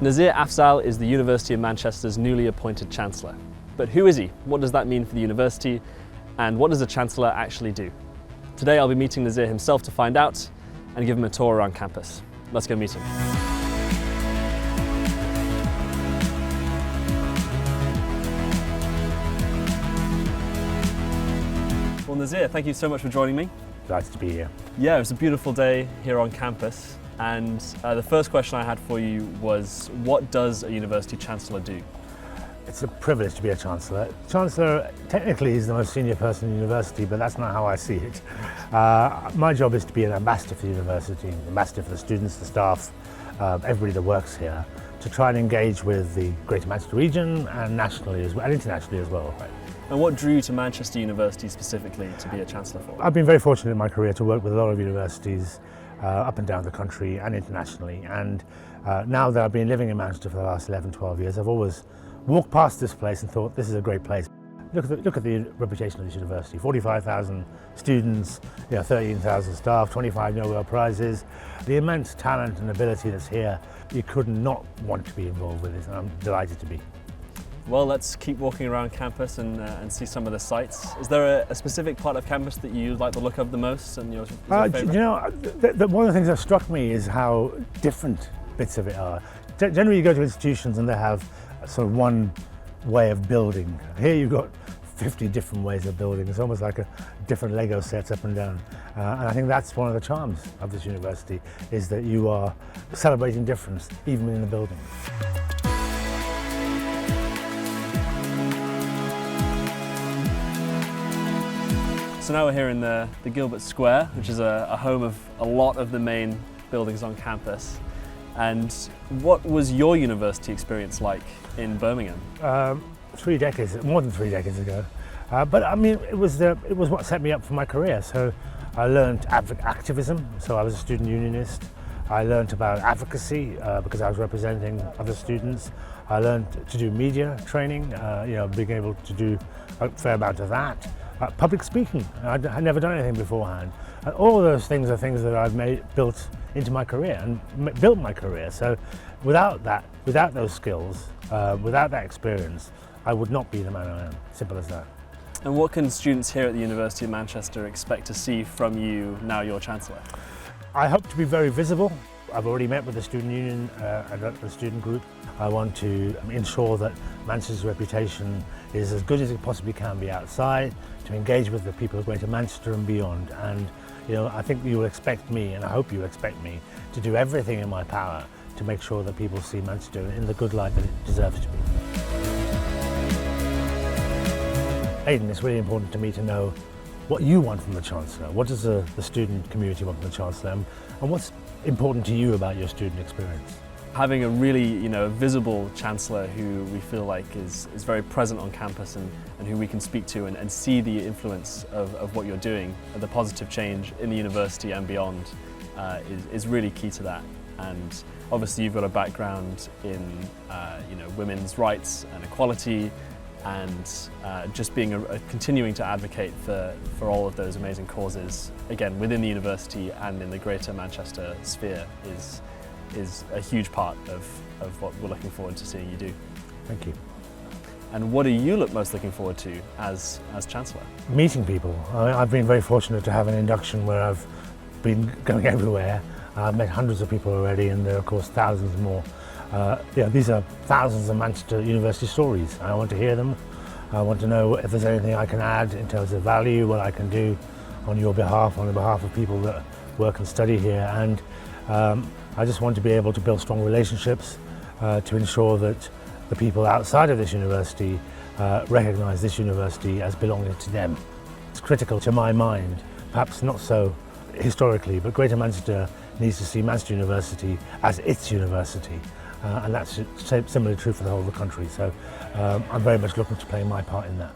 Nazir Afzal is the University of Manchester's newly appointed Chancellor. But who is he? What does that mean for the university? And what does a Chancellor actually do? Today I'll be meeting Nazir himself to find out and give him a tour around campus. Let's go meet him. Well, Nazir, thank you so much for joining me. Nice to be here. Yeah, it was a beautiful day here on campus. And the first question I had for you was, what does a University Chancellor do? It's a privilege to be a Chancellor. Chancellor technically is the most senior person in the university, but that's not how I see it. My job is to be an ambassador for the university, an ambassador for the students, the staff, everybody that works here, to try and engage with the Greater Manchester region and nationally as well, and internationally as well. And what drew you to Manchester University specifically to be a Chancellor for? I've been very fortunate in my career to work with a lot of universities up and down the country and internationally, and now that I've been living in Manchester for the last 11-12 years, I've always walked past this place and thought this is a great place. Look at the reputation of this university. 45,000 students, 13,000 staff, 25 Nobel Prizes. The immense talent and ability that's here, you could not want to be involved with it, and I'm delighted to be. Well, let's keep walking around campus and see some of the sights. Is there a specific part of campus that you like the look of the most? And your favourite? One of the things that struck me is how different bits of it are. Generally, you go to institutions and they have sort of one way of building. Here you've got 50 different ways of building. It's almost like a different Lego sets up and down. And I think that's one of the charms of this university, is that you are celebrating difference even in the building. So now we're here in the Gilbert Square, which is a home of a lot of the main buildings on campus. And what was your university experience like in Birmingham? More than 3 decades ago. But I mean, it was what set me up for my career. So I learned activism. So I was a student unionist. I learned about advocacy because I was representing other students. I learned to do media training, being able to do a fair amount of that. Public speaking, I'd never done anything beforehand. And all of those things are things that I've built into my career and built my career. So without those skills, without that experience, I would not be the man I am. Simple as that. And what can students here at the University of Manchester expect to see from you now you're Chancellor? I hope to be very visible. I've already met with the student union and the student group. I want to ensure that Manchester's reputation is as good as it possibly can be outside, to engage with the people of Greater Manchester and beyond. And I think you will expect me, and I hope you expect me, to do everything in my power to make sure that people see Manchester in the good light that it deserves to be. Aidan, it's really important to me to know what you want from the Chancellor. What does the student community want from the Chancellor? And what's important to you about your student experience? Having a really visible Chancellor who we feel like is very present on campus and who we can speak to and see the influence of what you're doing, the positive change in the university and beyond is really key to that. And obviously you've got a background in women's rights and equality, and just being continuing to advocate for all of those amazing causes, again, within the university and in the Greater Manchester sphere is a huge part of what we're looking forward to seeing you do. Thank you. And what are you most looking forward to as Chancellor? Meeting people. I've been very fortunate to have an induction where I've been going everywhere. I've met hundreds of people already, and there are of course thousands more. These are thousands of Manchester University stories. I want to hear them. I want to know if there's anything I can add in terms of value, what I can do on your behalf, on the behalf of people that work and study here. And I just want to be able to build strong relationships to ensure that the people outside of this university recognise this university as belonging to them. It's critical to my mind, perhaps not so historically, but Greater Manchester needs to see Manchester University as its university. And that's similarly true for the whole of the country. So I'm very much looking to play my part in that.